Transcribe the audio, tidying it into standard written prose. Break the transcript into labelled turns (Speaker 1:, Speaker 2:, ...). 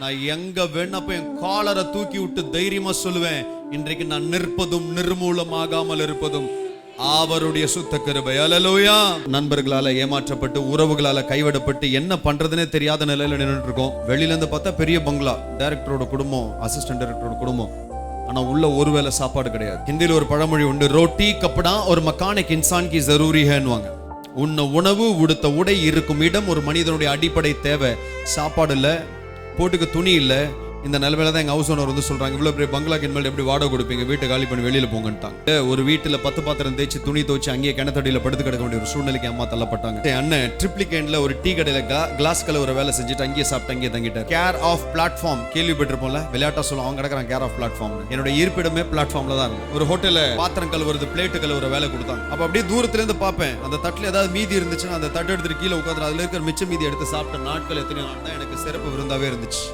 Speaker 1: நான் எங்க வேணா போய் என் காலரை தூக்கி விட்டு தைரியமா சொல்லுவேன், இன்றைக்கு நான் நிற்பதும் நிர்மூலமாகாமல் இருப்பதும் அவருடைய சுத்த கிருபை. அல்லேலூயா. நண்பர்களால ஏமாற்றப்பட்டு, உறவுகளால கைவிடப்பட்டு, என்ன பண்றதுனே தெரியாத நிலையில நின்றுட்டு இருக்கோம். வெளியில இருந்து பார்த்தா பெரிய பங்களா, டைரக்டரோட குடும்பம், அசிஸ்டன்ட் டைரக்டரோட குடும்பம், ஆனா உள்ள ஒருவேளை சாப்பாடு கிடையாது. ஹிந்தியில் ஒரு பழமொழி உண்டு, ரோட்டி கப்படா ஒரு மக்கானிக் இன்சான் கி ஜரூரி ஹேன்னுவாங்க. உன்ன உணவு, உடுத்த உடை, இருக்கும் இடம் ஒரு மனிதனுடைய அடிப்படை தேவை. சாப்பாடு இல்ல, போட்டுக்கு துணி இல்ல. இந்த நிலைமையில தான் எங்க ஹவுஸ் ஓனர் வந்து சொல்றாங்க, இவ்வளவு பெரிய பங்களாக்கு இனிமேல் எப்படி வாடகை கொடுப்பீங்க, வீட்டை காலி பண்ணி வெளியில போங்கன்ட்டாங்க. ஒரு வீட்டுல 10 பாத்திரம் தேய்ச்சி துணி துவச்சு அங்கேயே கிணத்தடியில படுத்து கிடக்க வேண்டிய ஒரு சூழ்நிலைக்கு அம்மா தள்ளப்பட்டாங்க. அண்ணன் ட்ரிப்ளிகேன்ல ஒரு டீ கடையில கிளாஸ் கலர் வேலை செஞ்சுட்டு அங்கேயே சாப்பிட்டு அங்கேயே தங்கிட்டார். கேர் ஆஃப் பிளாட்ஃபார்ம் கேள்விப்பட்டிருப்போம்ல, விளையாட்டா சொல்லுவோம், அவங்க கிடக்குறாங்க கேர் ஆஃப் பிளாட்ஃபார்ம். என்னோட இருப்பிடமே பிளாட்ஃபார்ம்ல தான் இருக்கு. ஒரு ஹோட்டல்ல பாத்திரம் கழுவுறது, பிளேட்டு கழுவுற வேலை கொடுத்தாங்க. அப்ப அப்படியே தூரத்துல இருந்து பார்ப்பேன், அந்த தட்டுல ஏதாவது மீதி இருந்துச்சுன்னா அந்த தட்டு எடுத்துட்டு கீழே உட்காந்து அதுல இருக்கிற மிச்ச மீதி எடுத்து சாப்பிட்ட நாட்கள் எத்தனை நாள் தான் எனக்கு சிறப்பு விருந்தாவே இருந்துச்சு.